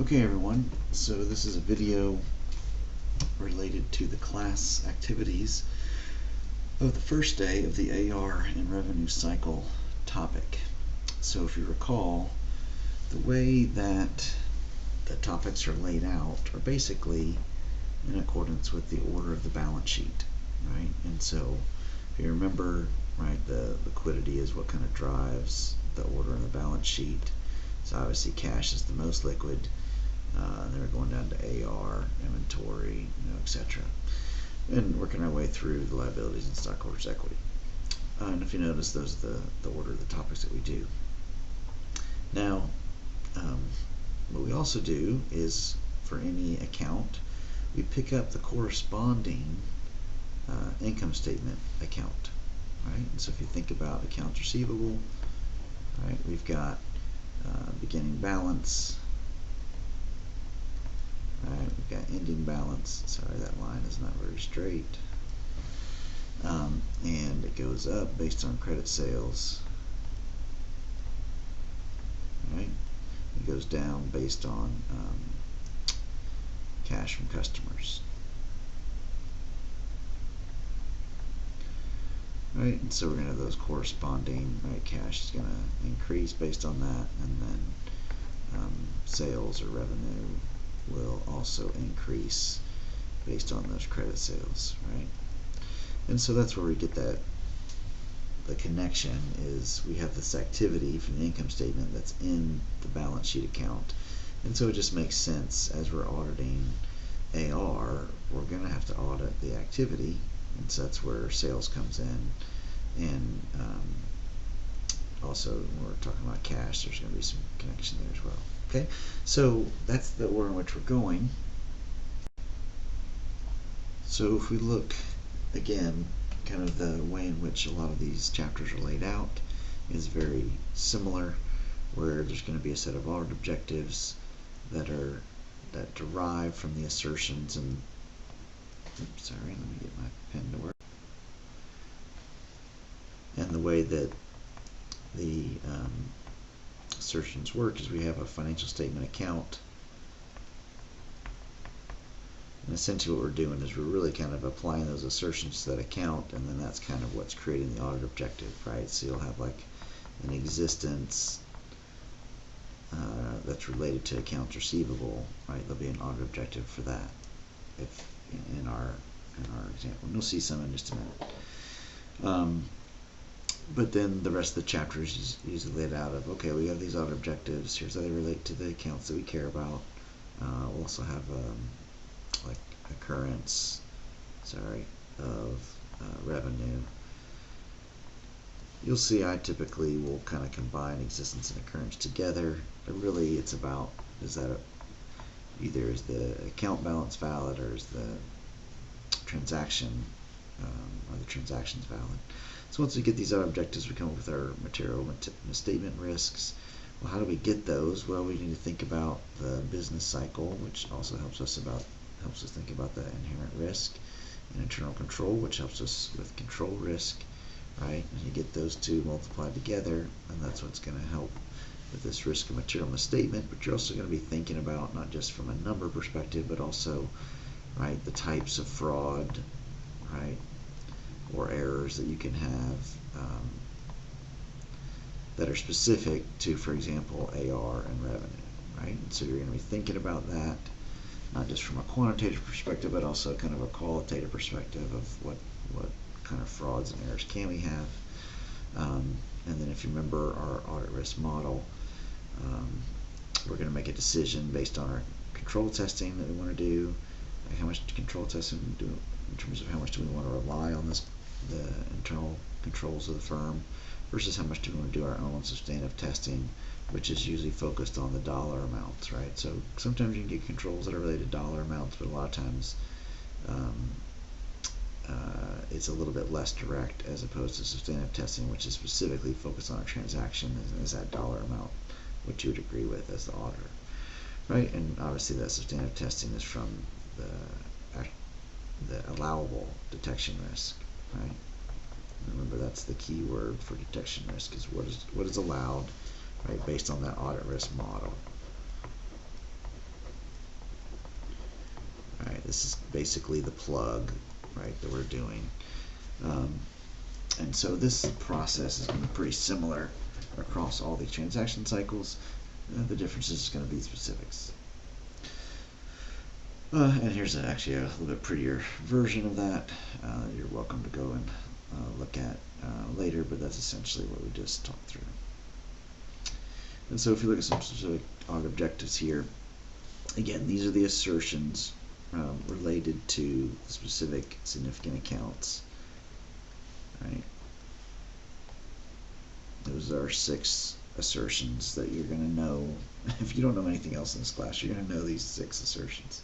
Okay everyone, so this is a video related to the class activities of the first day of the AR and revenue cycle topic. So if you recall, the way that the topics are laid out are basically in accordance with the order of the balance sheet, right? And so if you remember, right, the liquidity is what kind of drives the order in the balance sheet. So obviously cash is the most liquid. Then we're going down to AR, inventory, etc. And working our way through the liabilities and stockholders' equity. And if you notice, those are the order of the topics that we do. Now, what we also do is, for any account, we pick up the corresponding income statement account, right? And so if you think about accounts receivable, right, we've got beginning balance. Alright, we've got ending balance. Sorry, that line is not very straight. And it goes up based on credit sales. Right? It goes down based on cash from customers. Right, and so we're going to have those corresponding, right, cash is going to increase based on that, and then sales or revenue will also increase based on those credit sales, right? And so that's where we get that, the connection is we have this activity from the income statement that's in the balance sheet account. And so it just makes sense, as we're auditing AR, we're going to have to audit the activity, and so that's where sales comes in. And also when we're talking about cash, there's going to be some connection there as well. Okay, so that's the order in which we're going. So if we look again, kind of the way in which a lot of these chapters are laid out is very similar, where there's going to be a set of audit objectives that derive from the assertions and sorry, let me get my pen to work. And the way that the assertions work is we have a financial statement account, and essentially what we're doing is we're really kind of applying those assertions to that account, and then that's kind of what's creating the audit objective, right? So you'll have like an existence that's related to accounts receivable, right? There'll be an audit objective for that, if in our example, and you'll see some in just a minute. But then the rest of the chapter is usually laid out of, okay, we have these audit objectives, here's how they relate to the accounts that we care about. We'll also have like occurrence, of revenue. You'll see I typically will kind of combine existence and occurrence together, but really it's about, either is the account balance valid, or is the transaction or the transactions valid. So once we get these objectives, we come up with our material misstatement risks. Well, how do we get those? Well, we need to think about the business cycle, which also helps us think about the inherent risk, and internal control, which helps us with control risk, right? And you get those two multiplied together, and that's what's going to help with this risk of material misstatement. But you're also going to be thinking about, not just from a number perspective, but also, right, the types of fraud, right, or errors that you can have that are specific to, for example, AR and revenue, right? And so you're going to be thinking about that, not just from a quantitative perspective, but also kind of a qualitative perspective of what kind of frauds and errors can we have. And then if you remember our audit risk model, we're going to make a decision based on our control testing that we want to do, like how much control testing do in terms of how much do we want to rely on the internal controls of the firm, versus how much do we want to do our own substantive testing, which is usually focused on the dollar amounts, right? So sometimes you can get controls that are related to dollar amounts, but a lot of times it's a little bit less direct, as opposed to substantive testing, which is specifically focused on a transaction, and is that dollar amount what you would agree with as the auditor, right? And obviously that substantive testing is from the allowable detection risk, right? Remember, that's the key word for detection risk, is what is allowed, right, based on that audit risk model. this is basically the plug, right, that we're doing. And so this process is going to be pretty similar across all the transaction cycles. The difference is going to be the specifics. And here's actually a little bit prettier version of that. You're welcome to go and look at later, but that's essentially what we just talked through. And so if you look at some specific audit objectives here, again, these are the assertions related to specific significant accounts. Right? Those are 6 assertions that you're going to know. If you don't know anything else in this class, you're going to know these 6 assertions.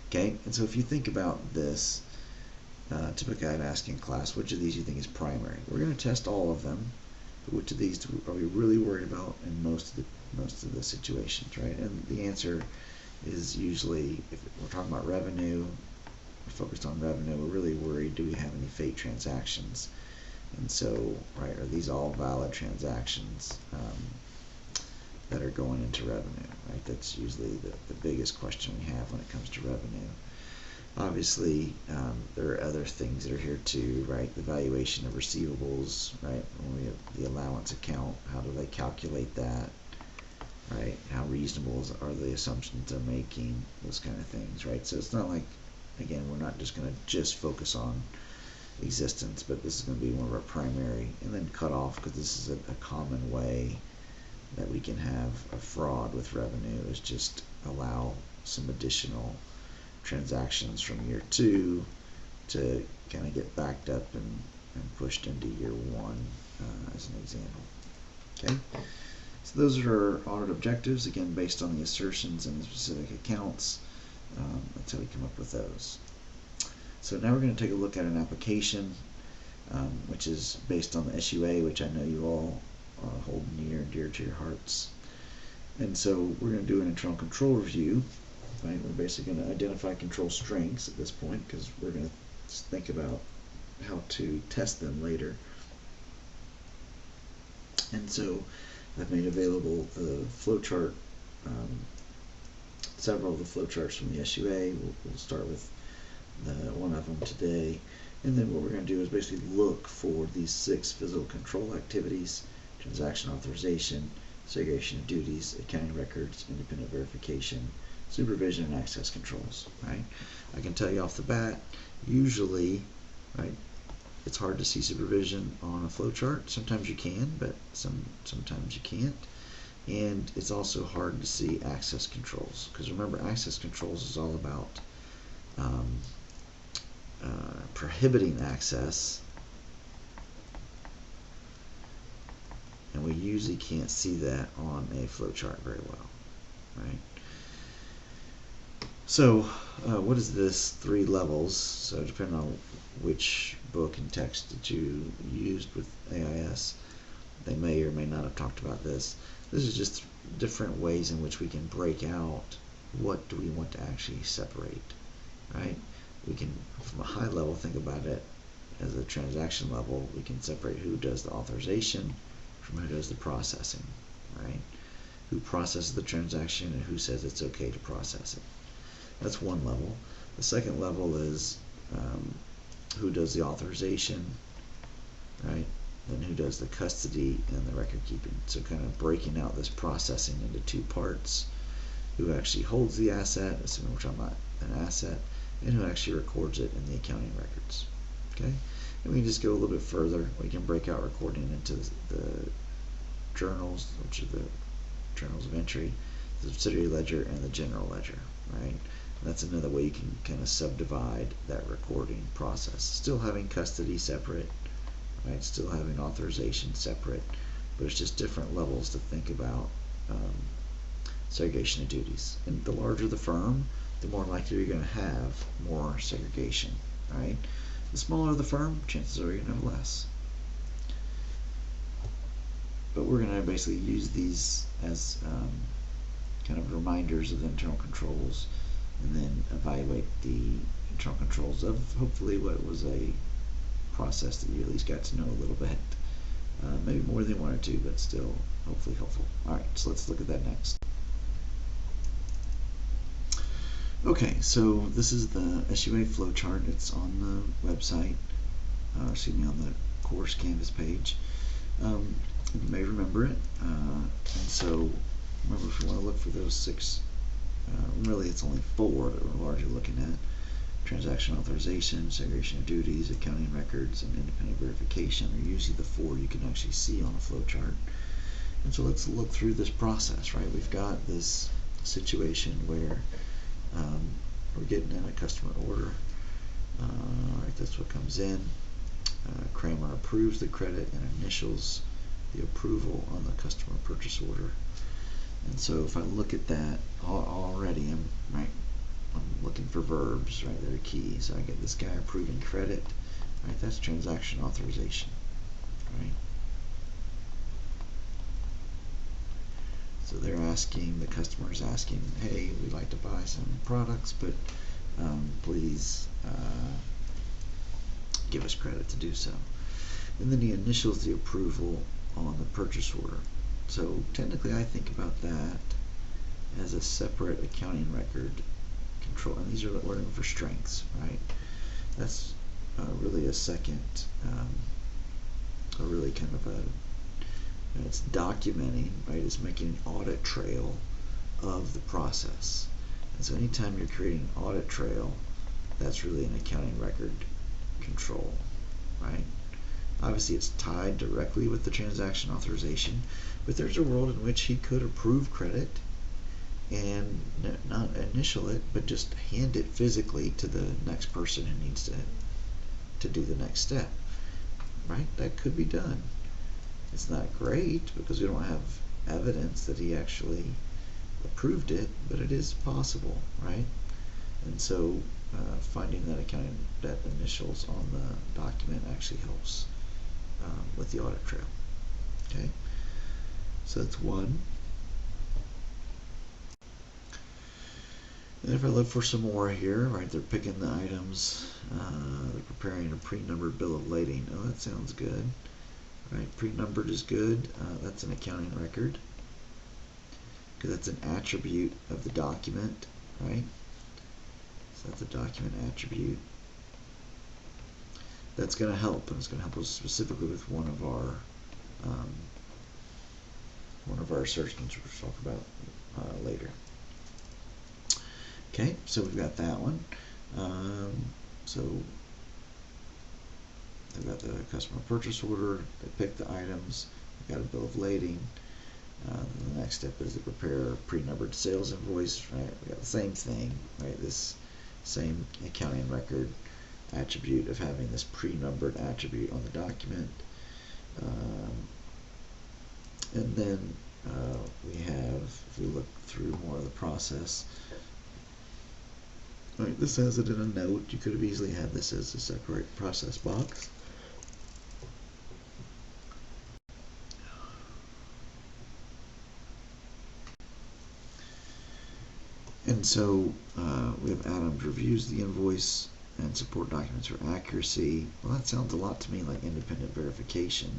Okay, and so if you think about this, typically I'd ask in class, which of these you think is primary? We're going to test all of them, but which of these are we really worried about in most of the situations, right? And the answer is usually, if we're talking about revenue, we're focused on revenue, we're really worried, do we have any fake transactions? And so, right, are these all valid transactions that are going into revenue, right? That's usually the biggest question we have when it comes to revenue. Obviously, there are other things that are here too, right? The valuation of receivables, right? When we have the allowance account, how do they calculate that, right? How reasonable are the assumptions they're making, those kind of things, right? So it's not like, again, we're not just going to just focus on existence, but this is going to be one of our primary, and then cut off, because this is a common way that we can have a fraud with revenue, is just allow some additional transactions from year 2 to kind of get backed up and pushed into year 1 as an example. Okay, so those are our audit objectives, again based on the assertions and the specific accounts. That's how we come up with those. So now we're going to take a look at an application which is based on the SUA, which I know you all hold near and dear to your hearts. And so we're going to do an internal control review. Right? We're basically going to identify control strengths at this point, because we're going to think about how to test them later. And so I've made available the flowchart, several of the flowcharts from the SUA. We'll start with one of them today. And then what we're going to do is basically look for these 6 physical control activities: transaction authorization, segregation of duties, accounting records, independent verification, supervision, and access controls. Right? I can tell you off the bat, usually, right, it's hard to see supervision on a flowchart. Sometimes you can, but sometimes you can't. And it's also hard to see access controls, because remember, access controls is all about prohibiting access, and we usually can't see that on a flowchart very well, right? So what is this 3 levels? So depending on which book and text that you used with AIS, they may or may not have talked about this. This is just different ways in which we can break out what do we want to actually separate, right? We can, from a high level, think about it as a transaction level. We can separate who does the authorization from who does the processing, right? Who processes the transaction and who says it's okay to process it. That's one level. The second level is who does the authorization, right? Then who does the custody and the record keeping. So kind of breaking out this processing into 2 parts. Who actually holds the asset, assuming we're talking about an asset, and who actually records it in the accounting records. Okay? And we can just go a little bit further. We can break out recording into the journals, which are the journals of entry, the subsidiary ledger, and the general ledger, right? And that's another way you can kind of subdivide that recording process. Still having custody separate, right? Still having authorization separate, but it's just different levels to think about segregation of duties. And the larger the firm, the more likely you're going to have more segregation, right? The smaller the firm, chances are you're going to have less. But we're going to basically use these as kind of reminders of the internal controls, and then evaluate the internal controls of hopefully what was a process that you at least got to know a little bit. Maybe more than 1 or 2, but still hopefully helpful. Alright, so let's look at that next. Okay, so this is the SUA flowchart. It's on the website, excuse me, on the course Canvas page. You may remember it, and so remember, if you want to look for those six, really it's only four that we're largely looking at: transaction authorization, segregation of duties, accounting records, and independent verification are usually the four you can actually see on a flowchart. And so let's look through this process, right? We've got this situation where we're getting in a customer order. Right, that's what comes in. Kramer approves the credit and initials the approval on the customer purchase order. And so if I look at that already, I'm looking for verbs, right? They're key. So I get this guy approving credit, right? That's transaction authorization, right? So they're asking, the customer is asking, hey, we'd like to buy some products, but please give us credit to do so. And then he initials the approval on the purchase order. So technically I think about that as a separate accounting record control, and these are ordering for strengths, right? That's really a second, or really kind of it's documenting, right? It's making an audit trail of the process. And so anytime you're creating an audit trail, that's really an accounting record control, right? Obviously it's tied directly with the transaction authorization, but there's a world in which he could approve credit and not initial it, but just hand it physically to the next person who needs to do the next step, right? That could be done. It's not great because we don't have evidence that he actually approved it, but it is possible, right? And so finding that initials on the document actually helps with the audit trail. Okay, so that's one. And if I look for some more here, right, they're picking the items, they're preparing a pre-numbered bill of lading. Oh, that sounds good. Right, pre-numbered is good. That's an accounting record because that's an attribute of the document, right? So that's a document attribute. That's going to help, and it's going to help us specifically with one of our assertions, which we'll talk about later. Okay, so we've got that one. So they've got the customer purchase order, they pick the items, they've got a bill of lading. The next step is to prepare a pre-numbered sales invoice, right? We got the same thing, right? This same accounting record attribute of having this pre-numbered attribute on the document. And then we have, if we look through more of the process, right, this has it in a note. You could have easily had this as a separate process box. And so we have Adams reviews the invoice and support documents for accuracy. Well, that sounds a lot to me like independent verification.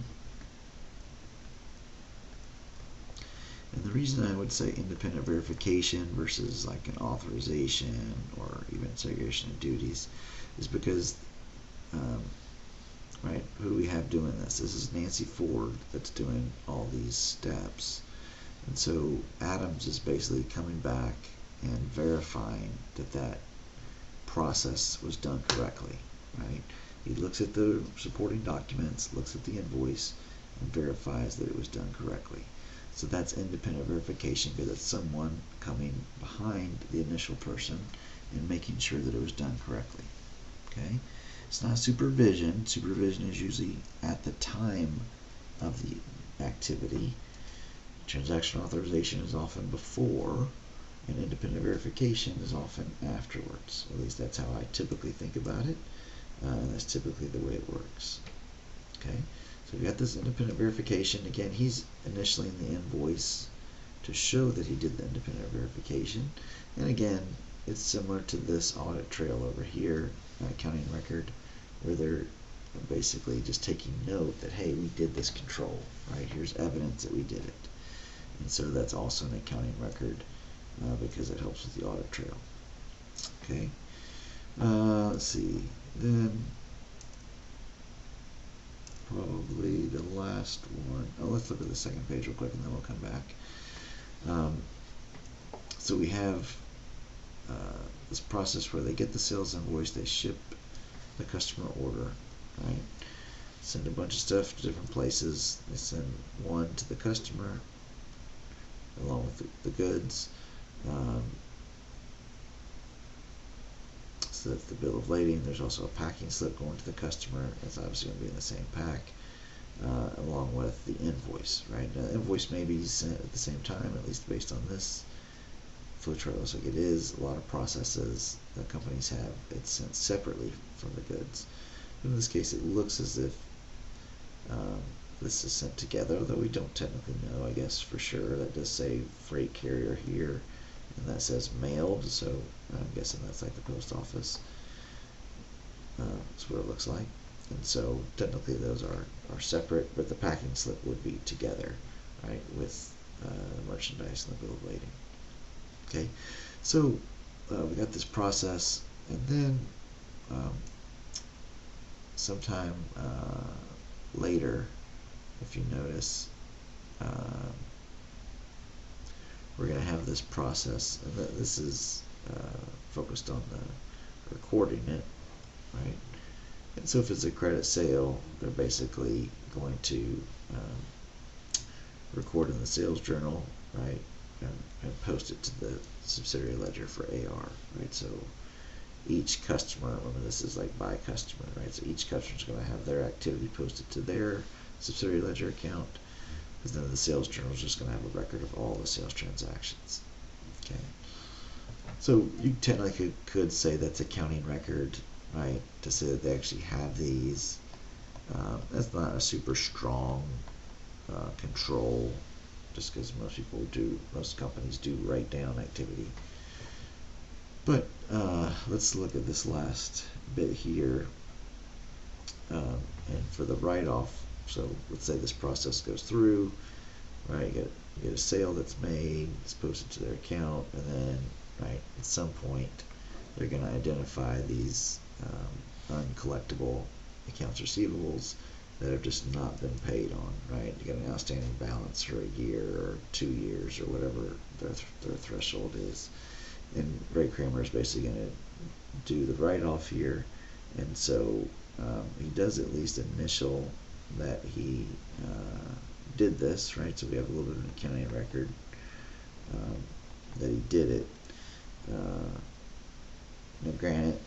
And the reason I would say independent verification versus like an authorization or even segregation of duties is because, right, who do we have doing this? This is Nancy Ford that's doing all these steps. And so Adams is basically coming back and verifying that process was done correctly, right? He looks at the supporting documents, looks at the invoice, and verifies that it was done correctly. So that's independent verification because it's someone coming behind the initial person and making sure that it was done correctly. Okay? It's not supervision. Supervision is usually at the time of the activity. Transaction authorization is often before, and independent verification is often afterwards. At least that's how I typically think about it. That's typically the way it works. Okay, so we got this independent verification. Again, he's initialing the invoice to show that he did the independent verification. And again, it's similar to this audit trail over here, accounting record, where they're basically just taking note that, hey, we did this control, right? Here's evidence that we did it. And so that's also an accounting record because it helps with the audit trail. Okay. Let's see. Then probably the last one. Oh, let's look at the second page real quick, and then we'll come back. So we have this process where they get the sales invoice, they ship the customer order, right? Send a bunch of stuff to different places. They send one to the customer along with the goods. So that's the bill of lading. There's also a packing slip going to the customer. That's obviously going to be in the same pack, along with the invoice, right? Now, the invoice may be sent at the same time, at least based on this flowchart. Looks like it is. A lot of processes that companies have, it's sent separately from the goods. In this case, it looks as if this is sent together, although we don't technically know, I guess, for sure. That does say freight carrier here, and that says mailed, so I'm guessing that's like the post office. That's what it looks like. And so technically those are separate, but the packing slip would be together, right, with merchandise and the bill of lading. Okay, so we got this process, and then sometime later, if you notice, we're going to have this process, and this is focused on the recording it, right? And so if it's a credit sale, they're basically going to record in the sales journal, right, and post it to the subsidiary ledger for AR, right? So each customer, remember this is like by customer, right? So each customer is going to have their activity posted to their subsidiary ledger account, because then the sales journal is just going to have a record of all the sales transactions. Okay. So you technically could say that's accounting record, right? To say that they actually have these. That's not a super strong control, just because most companies do write down activity. But let's look at this last bit here. And for the write-off, so let's say this process goes through, right? You get a sale that's made, it's posted to their account, and then, right, at some point they're going to identify these uncollectible accounts receivables that have just not been paid on, right? You got an outstanding balance for a year or 2 years or whatever their threshold is. And Ray Kramer is basically going to do the write-off here, and so he does at least initial that he did this, right? So we have a little bit of an accounting record that he did it. Now, granted,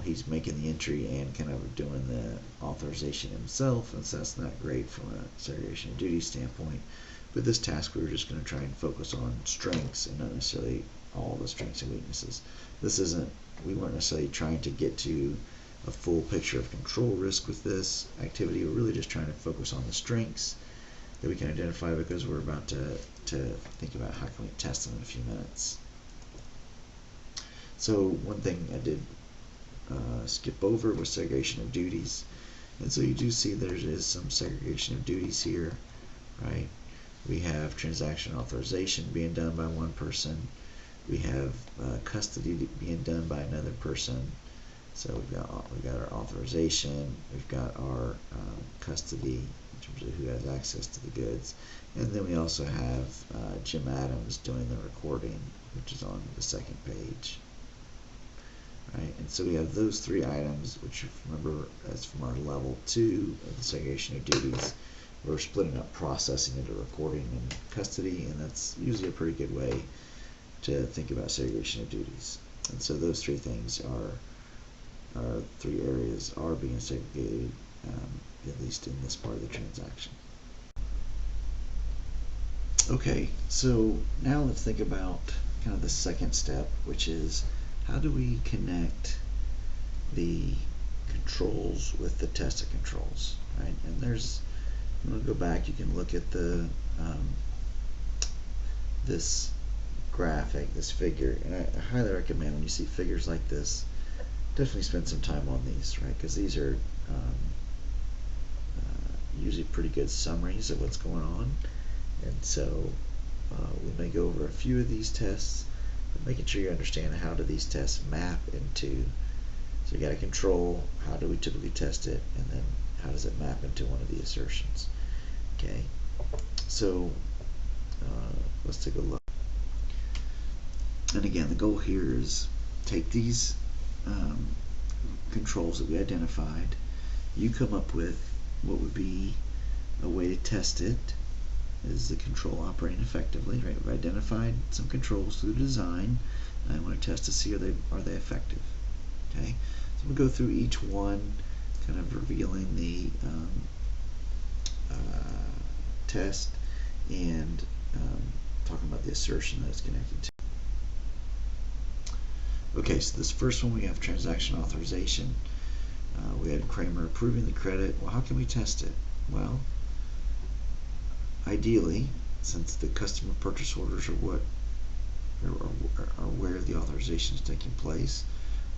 he's making the entry and kind of doing the authorization himself, and so that's not great from a segregation of duty standpoint. But this task, we were just going to try and focus on strengths and not necessarily all the strengths and weaknesses. We weren't necessarily trying to get to a full picture of control risk with this activity. We're really just trying to focus on the strengths that we can identify, because we're about to think about how can we test them in a few minutes. So one thing I did skip over was segregation of duties, and so you do see there is some segregation of duties here, right? We have transaction authorization being done by one person. We have custody being done by another person. So we've got our authorization, we've got our custody in terms of who has access to the goods, and then we also have Jim Adams doing the recording, which is on the second page. Right, and so we have those three items, which, remember, that's from our level 2 of the segregation of duties. We're splitting up processing into recording and custody, and that's usually a pretty good way to think about segregation of duties. And so those three things are 3 areas are being segregated, at least in this part of the transaction. Okay, so now let's think about kind of the second step, which is how do we connect the controls with the test of controls, right? And there's, I'm going to go back, you can look at the this graphic, this figure, and I highly recommend when you see figures like this, definitely spend some time on these, right? Because these are usually pretty good summaries of what's going on, and so we may go over a few of these tests, making sure you understand how do these tests map into. So you got to control how do we typically test it, and then how does it map into one of the assertions. Okay, so let's take a look. And again, the goal here is take these controls that we identified. You come up with what would be a way to test it. Is the control operating effectively? Right, we've identified some controls through design, and I want to test to see are they effective. Okay, so we'll go through each one, kind of revealing the test and talking about the assertion that it's connected to. Okay, so this first one we have transaction authorization. We had Kramer approving the credit. Well, how can we test it? Well, ideally, since the customer purchase orders are what are where the authorization is taking place,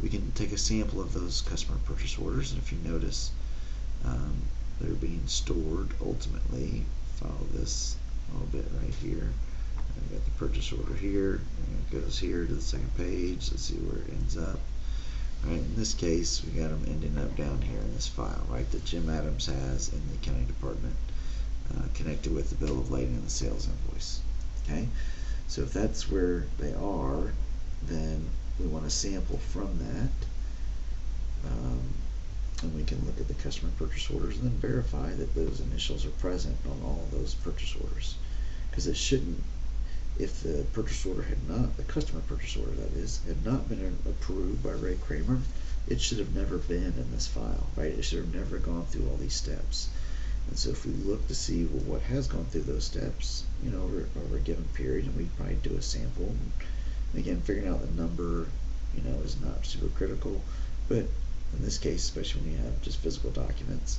we can take a sample of those customer purchase orders, and if you notice, they're being stored ultimately. Follow this a little bit right here. I've got the purchase order here, and it goes here to the second page. Let's see where it ends up. Right, in this case, we got them ending up down here in this file, right, that Jim Adams has in the accounting department, connected with the bill of lading and the sales invoice. Okay, so if that's where they are, then we want to sample from that, and we can look at the customer purchase orders and then verify that those initials are present on all of those purchase orders, because it shouldn't. If the purchase order had not, the customer purchase order that is, had not been approved by Ray Kramer, it should have never been in this file, right? It should have never gone through all these steps. And so if we look to see, well, what has gone through those steps, you know, over a given period, and we probably do a sample. And again, figuring out the number, you know, is not super critical, but in this case, especially when you have just physical documents,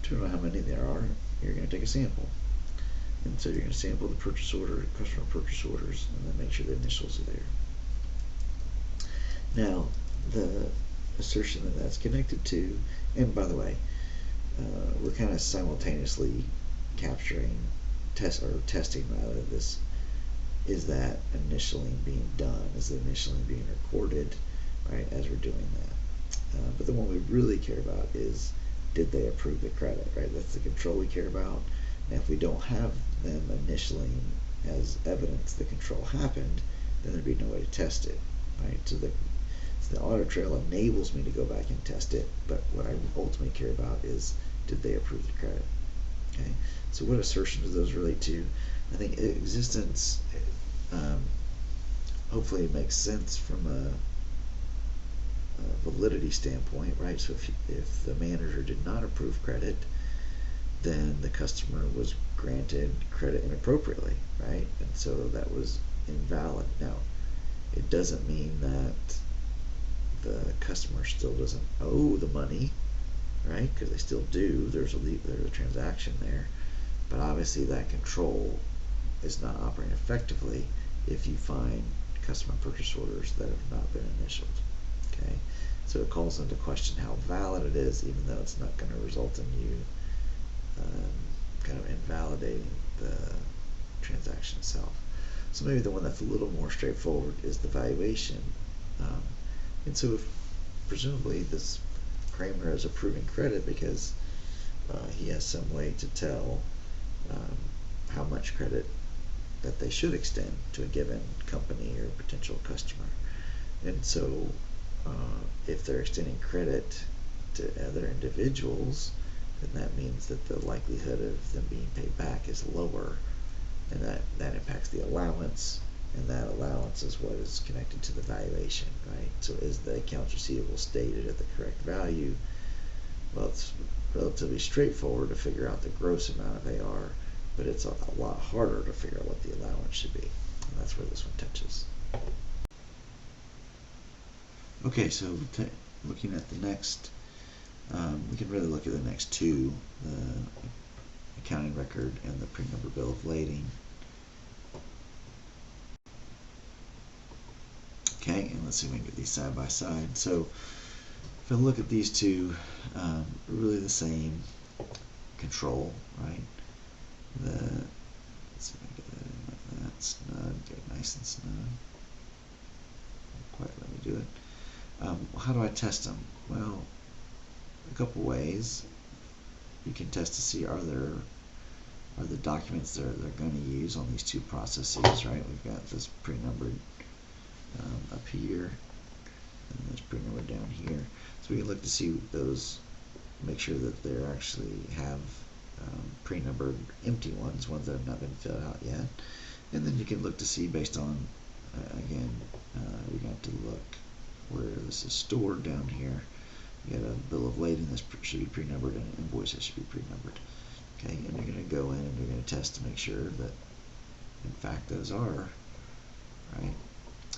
to know how many there are, you're going to take a sample. And so you're going to sample the purchase order, customer purchase orders, and then make sure the initials are there. Now, the assertion that that's connected to, and by the way, we're kind of simultaneously capturing, testing rather, this, is that initialing being done, is the initialing being recorded, right, as we're doing that. But the one we really care about is, did they approve the credit, right? That's the control we care about. And if we don't have them initialing as evidence the control happened, then there'd be no way to test it, right? So the audit trail enables me to go back and test it, but what I ultimately care about is, did they approve the credit? Okay, so what assertions do those relate to? I think existence, hopefully it makes sense from a validity standpoint, right? So if the manager did not approve credit, then the customer was granted credit inappropriately, right? And so that was invalid. Now, it doesn't mean that the customer still doesn't owe the money, right? Because they still do. There's a transaction there, but obviously that control is not operating effectively if you find customer purchase orders that have not been initialed. Okay, so it calls into question how valid it is, even though it's not going to result in you kind of invalidating the transaction itself. So maybe the one that's a little more straightforward is the valuation. And so if presumably this Kramer is approving credit because he has some way to tell how much credit that they should extend to a given company or potential customer. And so if they're extending credit to other individuals, then that means that the likelihood of them being paid back is lower, and that impacts the allowance, and that allowance is what is connected to the valuation, right? So is the accounts receivable stated at the correct value? Well, it's relatively straightforward to figure out the gross amount of AR, but it's a lot harder to figure out what the allowance should be, and that's where this one touches. Okay, so looking at the next, we can really look at the next two, the accounting record and the pre-number bill of lading. Okay, and let's see if we can get these side by side. So if I look at these two, really the same control, right? Let's see if I can get that snug, get it nice and snug. do it. How do I test them? Well, a couple ways. You can test to see are the documents they're going to use on these two processes, right? We've got this pre-numbered up here, and this pre-numbered down here. So we can look to see those, make sure that they actually have pre-numbered empty ones that have not been filled out yet. And then you can look to see based on, again, we got to look where this is stored down here. You got a bill of lading, this should be pre-numbered, and an invoice that should be pre-numbered. Okay, and you're going to go in and you're going to test to make sure that, in fact, those are, right?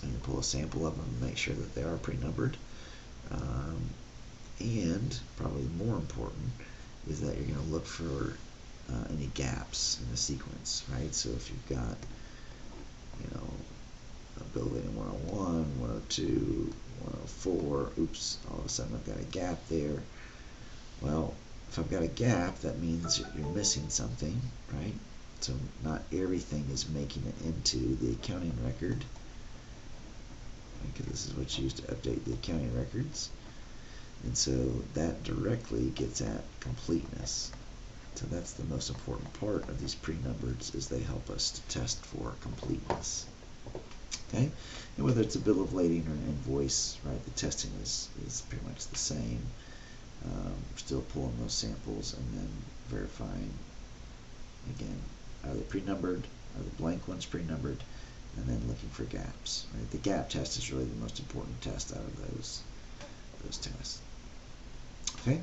And you pull a sample of them and make sure that they are pre-numbered. And probably more important is that you're going to look for any gaps in the sequence, right? So if you've got, a bill of lading 101, 102, 104, oops, all of a sudden I've got a gap there. Well, if I've got a gap, that means you're missing something, right? So not everything is making it into the accounting record, because this is what's used to update the accounting records. And so that directly gets at completeness. So that's the most important part of these pre-numbereds, is they help us to test for completeness. Okay, and whether it's a bill of lading or an invoice, right, the testing is pretty much the same. We're still pulling those samples and then verifying, again, are they pre-numbered, are the blank ones pre-numbered, and then looking for gaps. Right? The gap test is really the most important test out of those tests. Okay,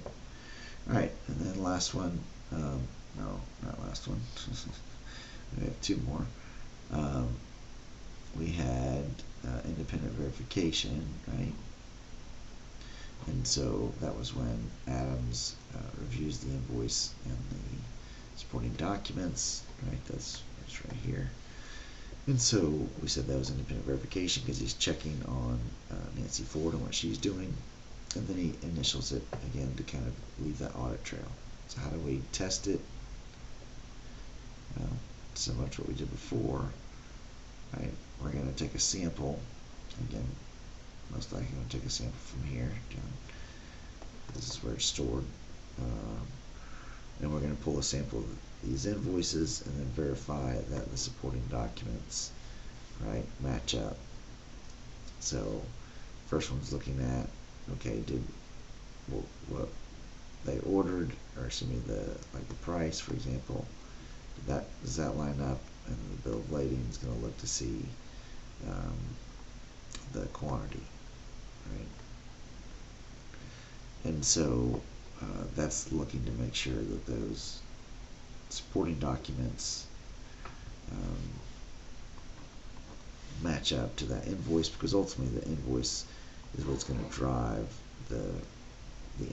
all right, and then last one, no, not last one, we have two more. We had independent verification, right? And so that was when Adams reviews the invoice and the supporting documents, right? That's right here. And so we said that was independent verification because he's checking on Nancy Ford and what she's doing. And then he initials it again to kind of leave that audit trail. So how do we test it? Similar to what we did before, right? We're going to take a sample. Again, most likely going to take a sample from here. This is where it's stored. And we're going to pull a sample of these invoices and then verify that the supporting documents, right, match up. So first one's looking at, okay, what they ordered, or excuse me, the price, for example, does that line up? And the bill of lading is going to look to see the quantity, right? And so that's looking to make sure that those supporting documents match up to that invoice, because ultimately the invoice is what's going to drive the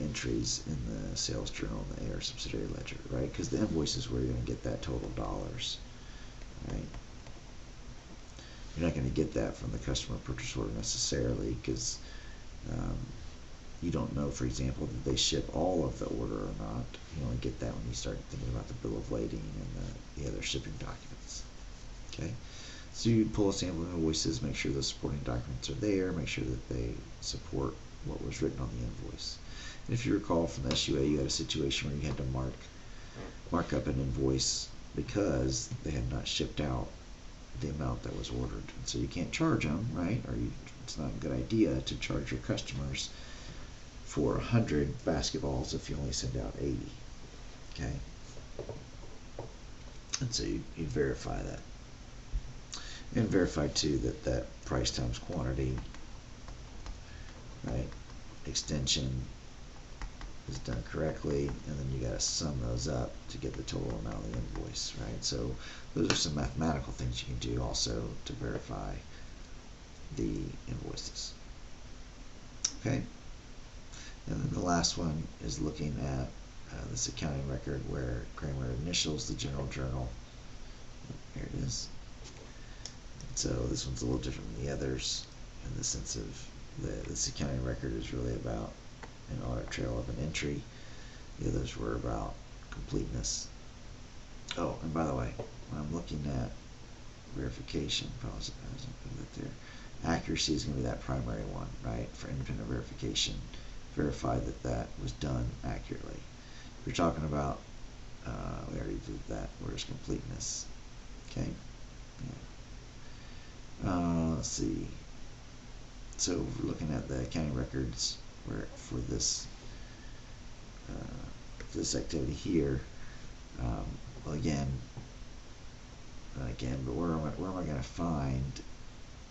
entries in the sales journal and the AR subsidiary ledger, right? Because the invoice is where you're going to get that total dollars, right? You're not going to get that from the customer purchase order necessarily, because you don't know, for example, that they ship all of the order or not. You only get that when you start thinking about the bill of lading and the other shipping documents. Okay, so you pull a sample of invoices, make sure the supporting documents are there, make sure that they support what was written on the invoice. And if you recall from the SUA, you had a situation where you had to mark up an invoice because they had not shipped out the amount that was ordered. And so you can't charge them, right? Or it's not a good idea to charge your customers for 100 basketballs if you only send out 80. Okay? And so you verify that. And verify too that price times quantity, right, extension is done correctly, and then you got to sum those up to get the total amount of the invoice, right? So those are some mathematical things you can do also to verify the invoices. Okay, and then the last one is looking at this accounting record where Kramer initials the general journal. Here it is. So this one's a little different than the others in the sense of this accounting record is really about an audit trail of an entry. The others were about completeness. Oh, and by the way, when I'm looking at verification, put that there, accuracy is going to be that primary one, right? For independent verification, verify that that was done accurately. If you're talking about, we already did that, where's completeness? Okay. Yeah. Let's see. So we're looking at the accounting records where for this activity here. Well, again, but where am I going to find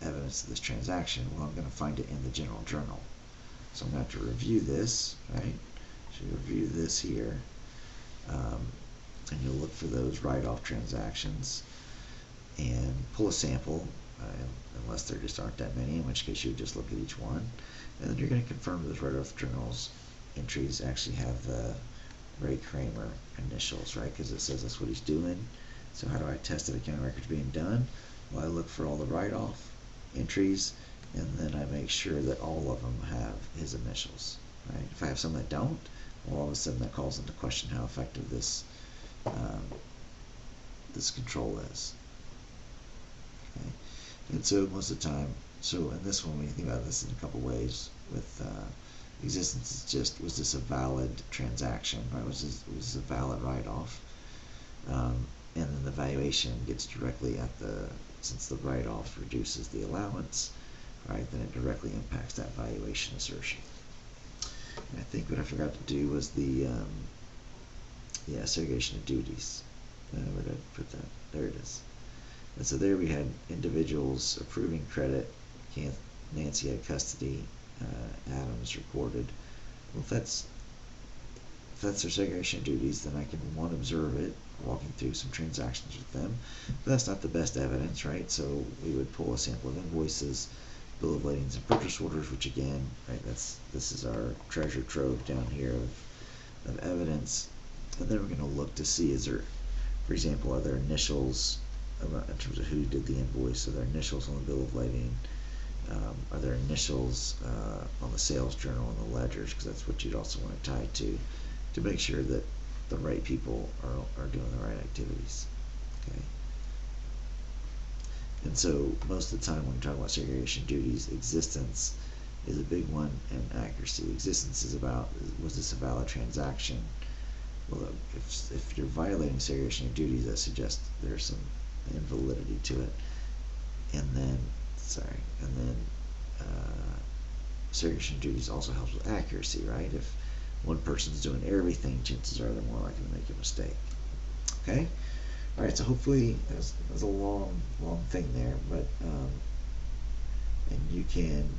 evidence of this transaction? Well, I'm going to find it in the general journal. So I'm going to have to review this, right? So review this here, and you'll look for those write-off transactions and pull a sample, unless there just aren't that many, in which case you would just look at each one, and then you're going to confirm those write-off journals entries actually have the Ray Kramer initials, right? Because it says that's what he's doing. So how do I test that accounting record's being done? Well, I look for all the write-off entries, and then I make sure that all of them have his initials, right? If I have some that don't, well, all of a sudden that calls into question how effective this this control is. Okay, and so most of the time, so in this one, when you think about this in a couple ways, with existence is just, was this a valid transaction, right? Was this a valid write-off? And then the valuation gets directly at since the write-off reduces the allowance, right, then it directly impacts that valuation assertion. And I think what I forgot to do was the segregation of duties. Where did I put that? There it is. And so there we had individuals approving credit. Nancy had custody. Adams recorded. Well, if that's their segregation of duties, then I can, one, observe it, walking through some transactions with them. But that's not the best evidence, right? So we would pull a sample of invoices, bill of ladings, and purchase orders, which again, right, this is our treasure trove down here of evidence. And then we're going to look to see, is there, for example, are there initials in terms of who did the invoice? Are there initials on the bill of lading? Are there initials on the sales journal and the ledgers? Because that's what you'd also want to tie to make sure that the right people are doing the right activities. Okay. And so most of the time when you're talking about segregation duties, existence is a big one, and accuracy. Existence is about, was this a valid transaction? Well, if you're violating segregation of duties, that suggests there's some invalidity to it. And then segregation of duties also helps with accuracy, right? If one person's doing everything, chances are they're more likely to make a mistake. Okay? All right, so hopefully there's a long thing there, but and you can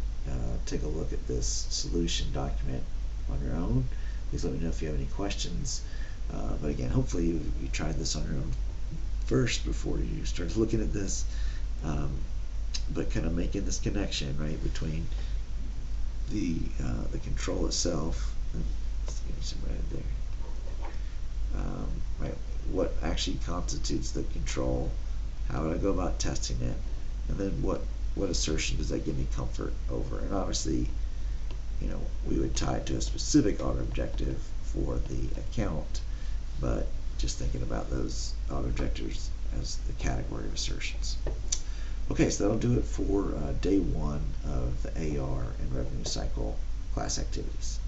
take a look at this solution document on your own. Please let me know if you have any questions. But again, hopefully you tried this on your own first before you start looking at this. But kind of making this connection, right, between the control itself. Let's give me some red there. Right, what actually constitutes the control? How would I go about testing it? And then what assertion does that give me comfort over? And obviously, you know, we would tie it to a specific auto objective for the account, but just thinking about those auto objectives as the category of assertions. Okay, so that'll do it for day one of the AR and revenue cycle class activities.